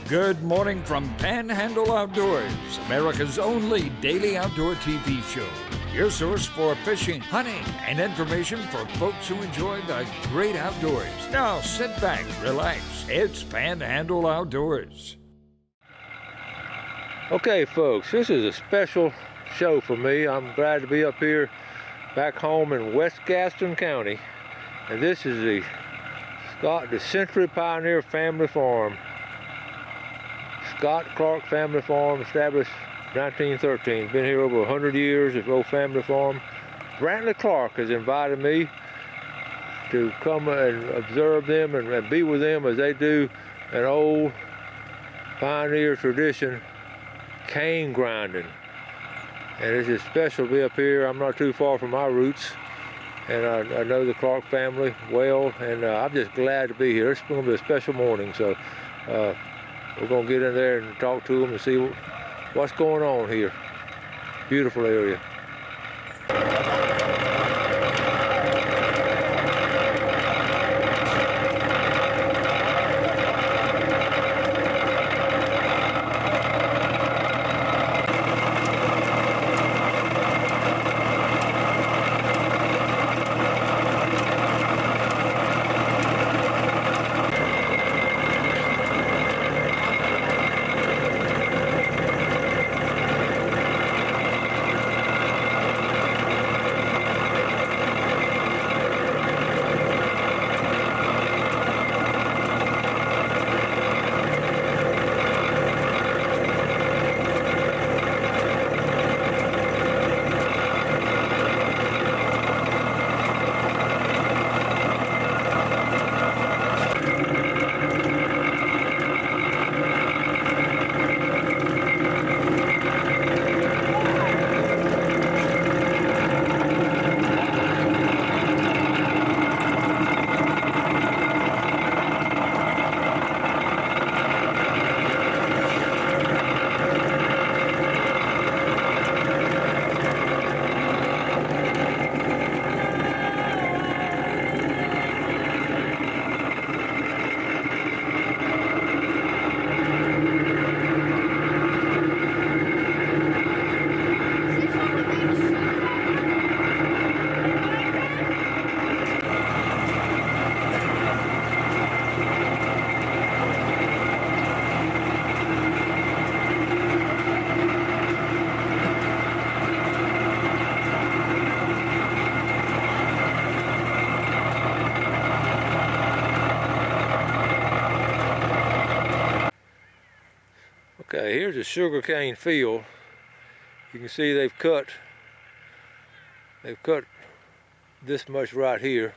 Good morning from Panhandle Outdoors, America's only daily outdoor TV show. Your source for fishing, hunting, and information for folks who enjoy the great outdoors. Now sit back, relax. It's Panhandle Outdoors. Okay, folks, this is a special show for me. I'm glad to be up here back home in West Gaston County. And this is the Century Pioneer Family Farm. Scott Clark Family Farm, established 1913. Been here over 100 years, this old family farm. Brantley Clark has invited me to come and observe them and be with them as they do an old pioneer tradition, cane grinding. And it's just special to be up here. I'm not too far from my roots, and I know the Clark family well, and I'm just glad to be here. It's going to be a special morning, so we're going to get in there and talk to them and see what's going on here. Beautiful area. Okay, here's a sugarcane field. You can see they've cut this much right here.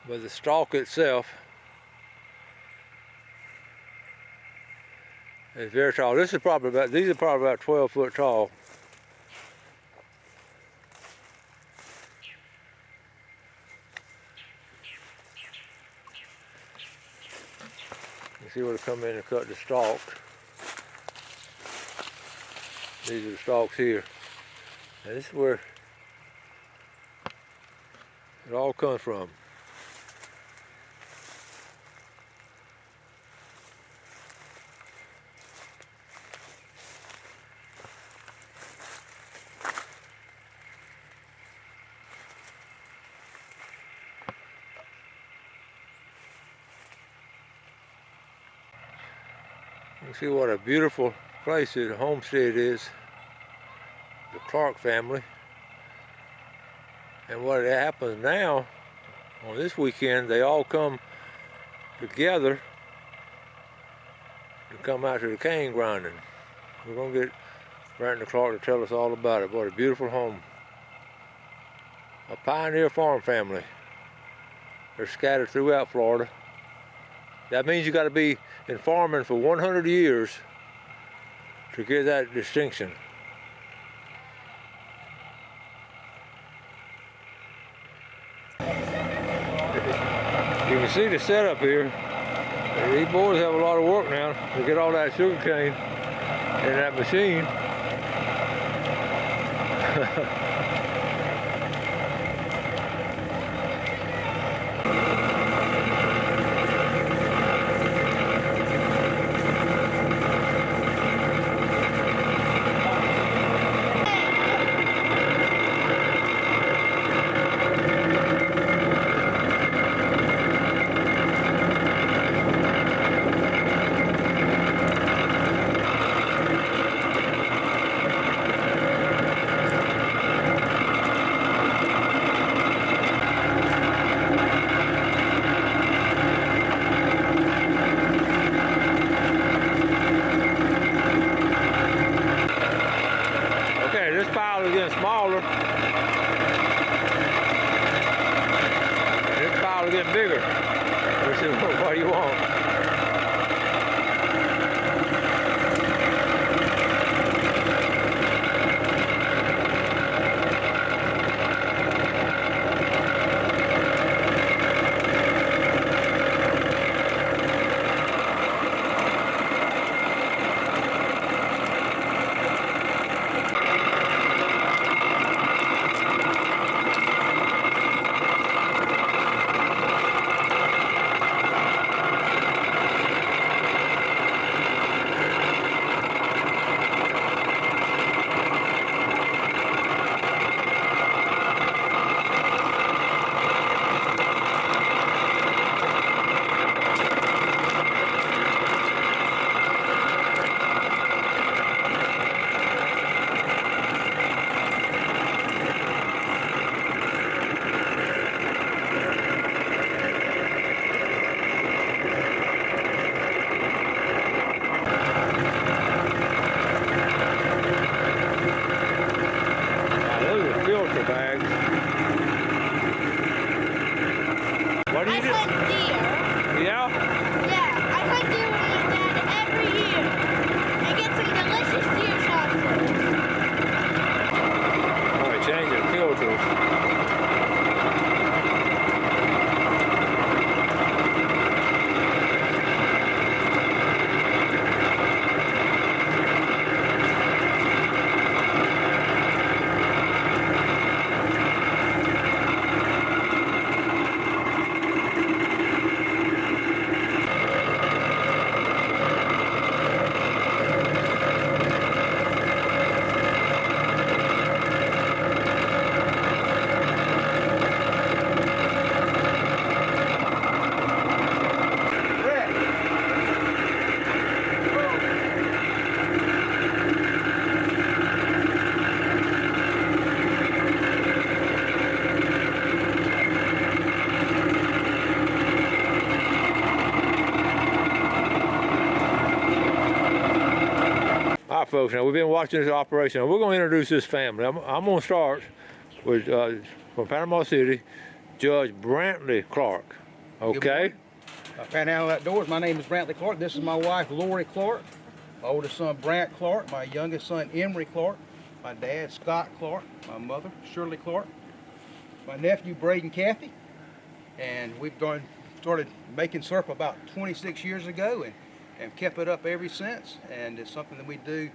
But the stalk itself is very tall. These are probably about 12 foot tall. You see where they come in and cut the stalk. These are the stalks here. And this is where it all comes from. You see what a beautiful place the homestead is, the Clark family. And what happens now, on this weekend, they all come together to come out to the cane grinding. We're going to get Brantley Clark to tell us all about it. What a beautiful home. A pioneer farm family. They're scattered throughout Florida. That means you got to be in farming for 100 years to get that distinction. You can see the setup here. These boys have a lot of work now to get all that sugar cane in that machine. bottle's getting bigger. Let's see, what do you want? What do you do? I hunt deer. Yeah? Yeah, I hunt deer with my dad every year. I get some delicious deer sausage. All right, changing filters. All right, folks, now we've been watching this operation. We're going to introduce this family. I'm going to start with, from Panama City, Judge Brantley Clark. Okay? Panhandle Outdoors. My name is Brantley Clark. This is my wife, Lori Clark. My oldest son, Brant Clark. My youngest son, Emery Clark. My dad, Scott Clark. My mother, Shirley Clark. My nephew, Braden Cathy. And we've started making syrup about 26 years ago and kept it up ever since. And it's something that we do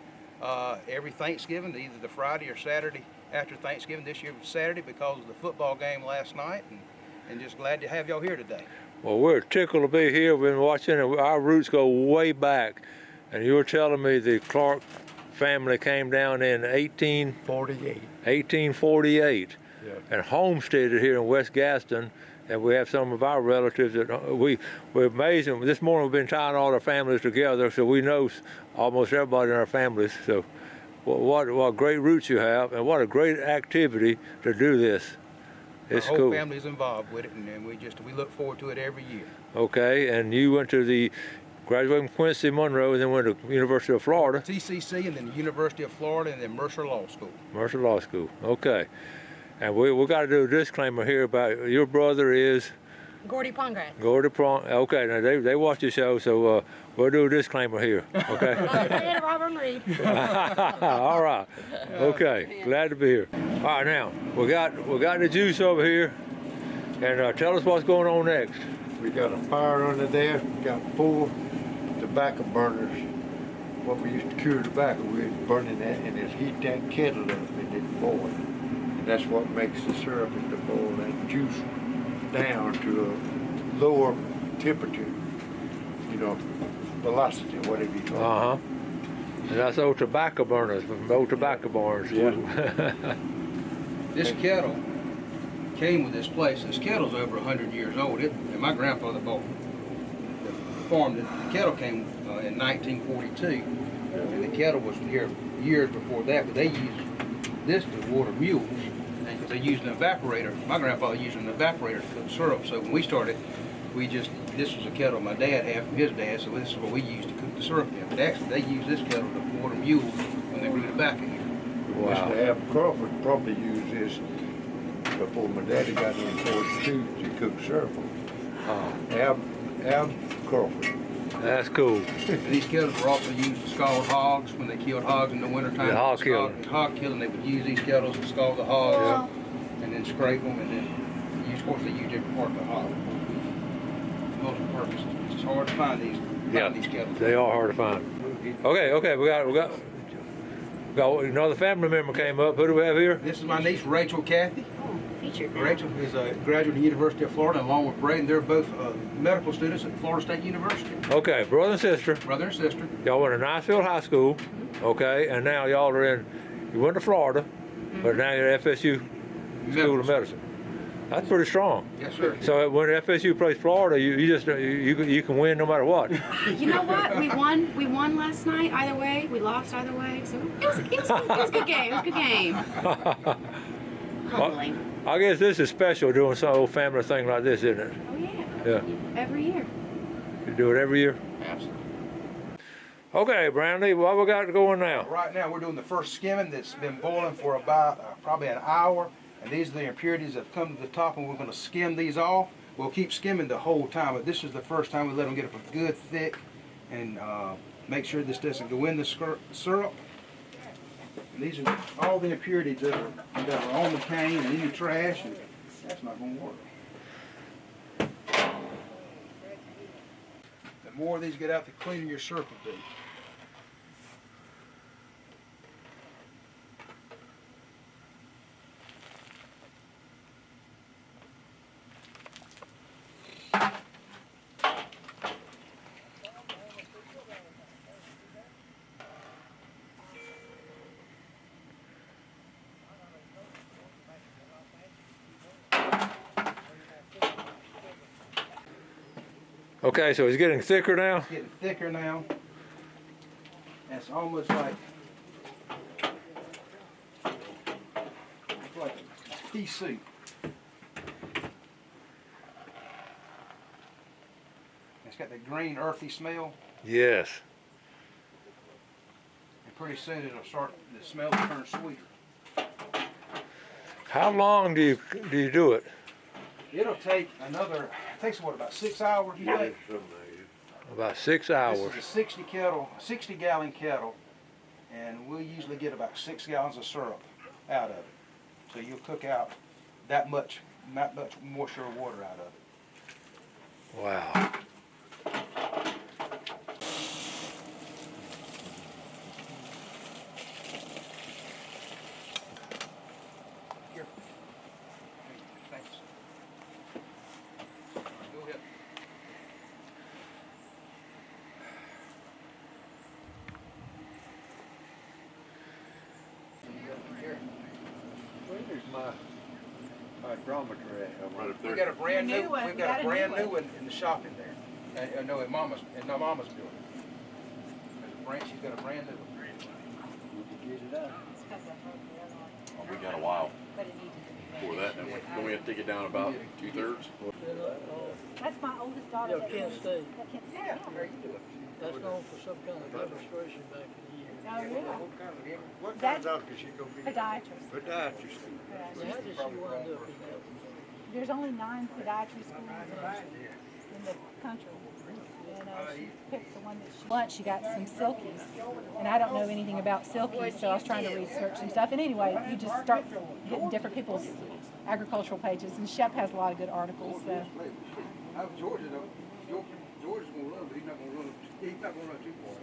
every Thanksgiving, either the Friday or Saturday after Thanksgiving. This year was Saturday because of the football game last night, and just glad to have y'all here today. Well, we're tickled to be here. We've been watching, and our roots go way back. And you were telling me the Clark family came down in 1848 Yeah. and homesteaded here in West Gaston. And we have some of our relatives that we're amazing. This morning we've been tying all our families together, so we know almost everybody in our families. So what great roots you have, and what a great activity to do this. It's Our whole cool. family's involved with it, and we look forward to it every year. Okay, and you went to graduated from Quincy Monroe, and then went to University of Florida. TCC, and then the University of Florida, and then Mercer Law School. Mercer Law School. Okay. And we got to do a disclaimer here about your brother is Gordy Pongrat. Gordy Prong. Okay, now they watch the show, so we'll do a disclaimer here. Okay. Robert Reed. All right. Okay. Glad to be here. All right, now we got the juice over here, and tell us what's going on next. We got a fire under there. We got 4 tobacco burners. What we used to cure tobacco, we was burning that and just heat that kettle up and it boil. And that's what makes the syrup is to boil that juice down to a lower temperature, velocity, whatever you call it. Uh-huh. And that's old tobacco burners from old tobacco barns. Yeah. This kettle came with this place. This kettle's over 100 years old. And my grandfather bought the farm. The kettle came in 1942, and the kettle was here years before that. But they used this to water mules, and because they used an evaporator. My grandfather used an evaporator to cook syrup. So when we started, this was a kettle my dad had from his dad. So this is what we used to cook the syrup in. But actually, they used this kettle to water mules when they grew tobacco here. Wow. Mr. Ab Crawford probably used this before my daddy got in 42 to cook syrup on. Ab Crawford. That's cool. These kettles were also used to scald hogs when they killed hogs in the wintertime. The hog killing. Hog killing, they would use these kettles to scald the hogs and then scrape them and then use, of course, they use different part of the hog. Multiple purposes. It's just hard to find these kettles. They are hard to find. Okay, we got another family member came up. Who do we have here? This is my niece, Rachel Kathy. Featured. Rachel is a graduate of the University of Florida along with Braden. They're both medical students at Florida State University. Okay, brother and sister. Brother and sister. Y'all went to Niceville High School. Okay, and now y'all are you went to Florida, but now you're at FSU School of Medicine. That's pretty strong. Yes, sir. So when FSU plays Florida, you can win no matter what. You know what? We won last night. Either way, we lost either way. So it was a good game. It was a good game. Humbling. I guess this is special doing some old family thing like this, isn't it? Oh yeah. Yeah. Every year. You do it every year? Absolutely. Okay, Brandy, what we got going now? Right now we're doing the first skimming that's been boiling for about probably an hour. And these are the impurities that have come to the top, and we're going to skim these off. We'll keep skimming the whole time, but this is the first time we let them get up a good thick and make sure this doesn't go in the syrup. And these are all the impurities that are on the cane and any trash, and that's not going to work. The more of these get out, the cleaner your syrup will be. Okay, so it's getting thicker now? It's getting thicker now. And it's almost like pea soup. It's got that green, earthy smell. Yes. And pretty soon it'll start, the smell will turn sweeter. How long do you do it? It'll take another, it takes what, about 6 hours, you think? About 6 hours. This is a 60 gallon kettle, and we'll usually get about 6 gallons of syrup out of it. So you'll cook out that much moisture or water out of it. Wow. Here. Thanks. Go ahead. Where's my hydrometer at? Right up We there. got a brand New new. one. We've We got got a a brand new new one in the shop in there. No, in Mama's building. There's a brand. She's got a brand new one. Get it out. Oh, we got a while before that. Don't we have to take it down about 2/3? That's my oldest daughter. Yeah, Kent State. Yeah, there you do it. That's known for some kind of demonstration back in the year. Oh, yeah. What kind of doctor is she gonna be? Podiatrist. Podiatrist. So how did she wind up in that? There's only 9 podiatry schools in the country. And she picked the one that she lunch. She got some silkies, and I don't know anything about silkies, so I was trying to research some stuff. And anyway, you just start getting different people's agricultural pages, and Shep has a lot of good articles. So. How Georgia though? Georgia's gonna run, but he's not gonna run too far.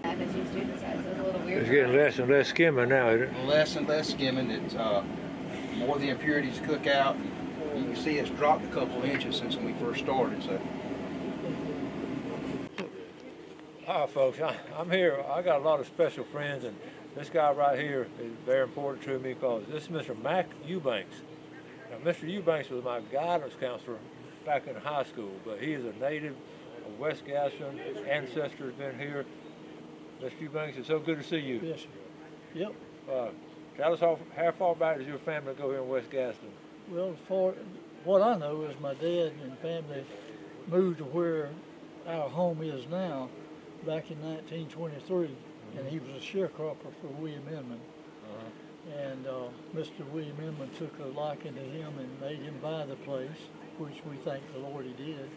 FSU students, it's a little weird. It's getting less and less skimming now, isn't it? Less and less skimming. It's more of the impurities cook out. You can see it's dropped a couple inches since when we first started. So. Hi, folks. I'm here. I got a lot of special friends, and this guy right here is very important to me because this is Mr. Mac Eubanks. Now, Mr. Eubanks was my guidance counselor back in high school, but he is a native of West Gaston. Ancestors been here. Mr. Eubanks, it's so good to see you. Yes, sir. Yep. Tell us how far back does your family go here in West Gaston? Well, for what I know is my dad and family moved to where our home is now back in 1923, and he was a sharecropper for William Inman. And Mr. William Inman took a liking to him and made him buy the place. which we thank the Lord He did.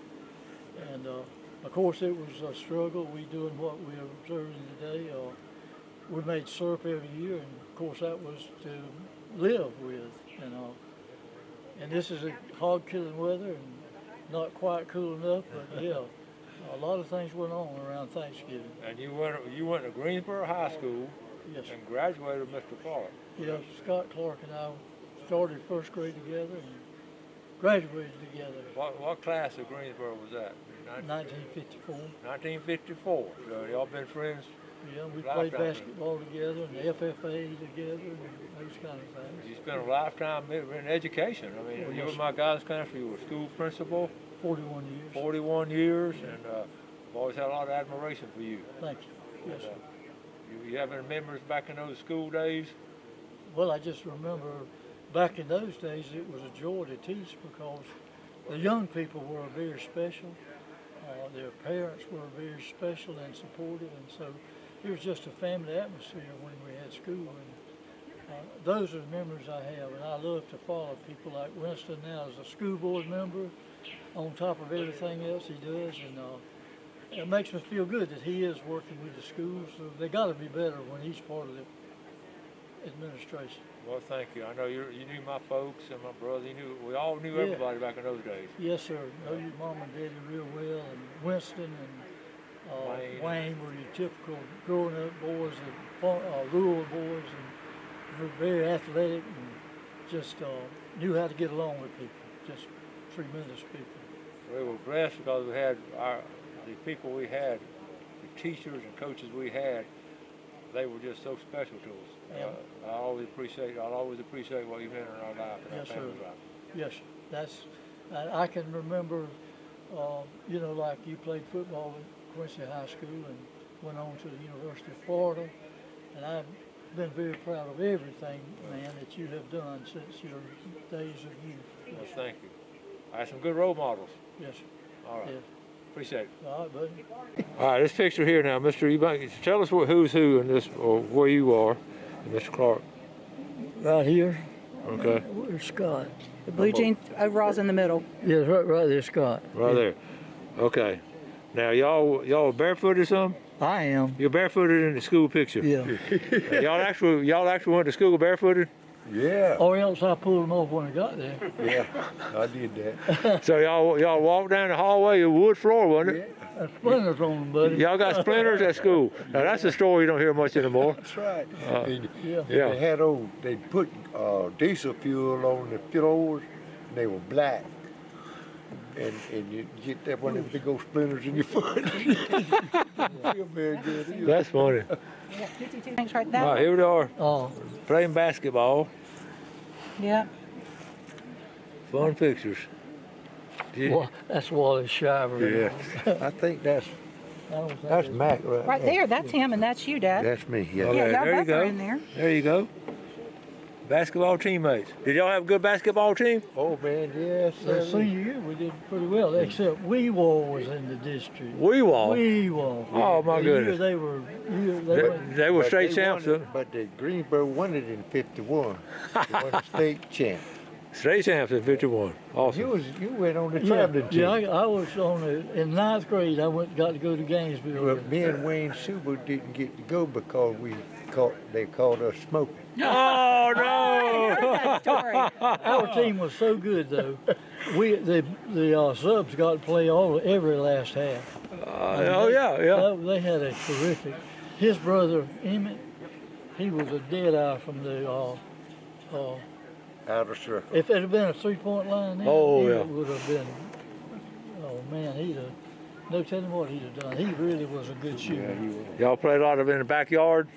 And of course, it was a struggle. We doing what we are observing today. We made syrup every year, and of course, that was to live with. And this is a hog-killing weather, and not quite cool enough, but yeah, a lot of things went on around Thanksgiving. And you went to Greensboro High School. Yes. And graduated with Mr. Clark. Yeah, Scott Clark and I started first grade together and graduated together. What class of Greensboro was that? 1954. 1954. So y'all been friends? Yeah, we played basketball together and the FFA together and those kind of things. You spent a lifetime in education. I mean, you were my guys' country. You were school principal. 41 years. 41 years, and I've always had a lot of admiration for you. Thank you. Yes, sir. You have any memories back in those school days? Well, I just remember back in those days it was a joy to teach because the young people were very special. Their parents were very special and supportive, and so it was just a family atmosphere when we had school. And those are the memories I have, and I love to follow people like Winston now as a school board member on top of everything else he does, and it makes me feel good that he is working with the schools. So they got to be better when he's part of the administration. Well, thank you. I know you knew my folks and my brother. We all knew everybody back in those days. Yes, sir. Know your mom and daddy real well, and Winston and Wayne were your typical growing up boys, and rural boys, and were very athletic and just knew how to get along with people. Just tremendous people. We were blessed because we had the people we had, the teachers and coaches we had. They were just so special to us. I always appreciate what you meant in our life and our family's life. Yes, that's. I can remember, like you played football at Quincy High School and went on to the University of Florida, and I've been very proud of everything, man, that you have done since your days of youth. Yes. Well, thank you. I had some good role models. Yes, sir. All right. Yeah. Appreciate it. All right, buddy. All right, this picture here now, Mr. Eubanks, tell us who's who in this, or where you are, Mr. Clark. Right here. Okay. Where's Scott? The blue jean overalls in the middle. Yes, right there, Scott. Right there. Okay. Now y'all barefooted or something? I am. You're barefooted in the school picture. Yeah. y'all actually went to school barefooted? Yeah. Or else I pulled them off when I got there. Yeah, I did that. So y'all walked down the hallway, a wood floor, wasn't it? Splinters on them, buddy. Y'all got splinters at school. Now that's a story you don't hear much anymore. That's right. Yeah. They had they put diesel fuel on the floors, and they were black. And you get that one of them big old splinters in your foot. Feel very good. That's funny. Yeah, 52 things right there. All right, here we are, playing basketball. Yeah. Fun pictures. Well, that's Wally Shiver. Yeah. I think that's Mac Right there, that's him and that's you, Dad. That's me, yeah. Okay, Yeah, y'all there you both go. are in there. There you go. Basketball teammates. Did y'all have a good basketball team? Oh man, yes. The senior year we did pretty well, except Weewall was in the district. Weewall? Weewall. Oh my goodness. They were state champs. But the Greensboro won it in '51. They won the state champ. State champs in '51. Awesome. You went on the traveling team. Yeah, I was in 9th grade. I got to go to Gainesville. Well, me and Wayne Suber didn't get to go because they called us smoking. Oh no! I heard that story. Our team was so good though. The subs got to play every last half. Yeah. They had a terrific. His brother Emmett, he was a dead eye from the Outer circle. If it had been a 3-point line, then it would have been. Oh man, he'd have. No telling what he'd have done. He really was a good shooter. Yeah, he was. Y'all played a lot of in the backyard?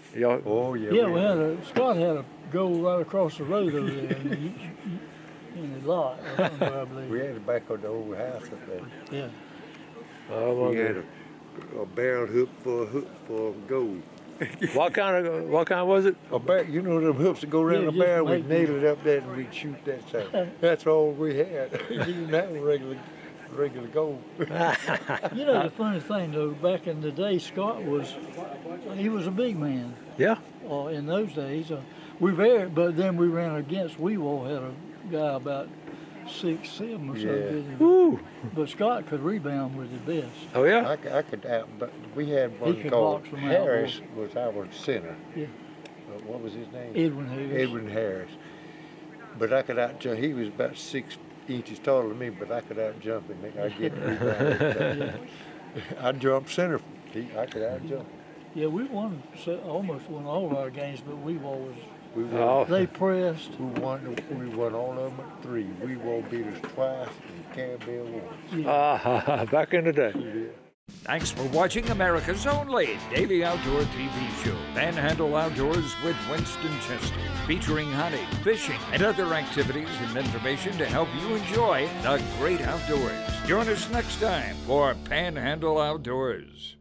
Oh yeah. Yeah, Scott had a goal right across the road over there in the lot. I believe. We had it back on the old house up there. Yeah. Oh, We had a barrel hook for gold. What kind was it? You know them hooks that go around the barrel, we'd make nail it up there and we'd shoot that side. That's all we had. We didn't have a regular gold. You know the funny thing though, back in the day, Scott was a big man. Yeah. In those days, but then we ran against Weewall, had a guy about 6, 7 or Yeah. something. Woo! But Scott could rebound with the best. Oh yeah. I could out, but we had one could called box from out Harris was our center. Yeah. What was his name? Edwin Harris. Edwin Harris. But I could out jump. He was about 6 inches taller than me, but I could out jump him. I'd get rebounded. I'd jump center. I could out jump. Yeah, we won, almost won all of our games, but we always, We won. Oh. they pressed. We won all of them at 3. We won beat us twice and Carabelle once. Ah, back in the day. Thanks for watching America's only daily outdoor TV show, Panhandle Outdoors with Winston Chester, featuring hunting, fishing, and other activities and information to help you enjoy the great outdoors. Join us next time for Panhandle Outdoors.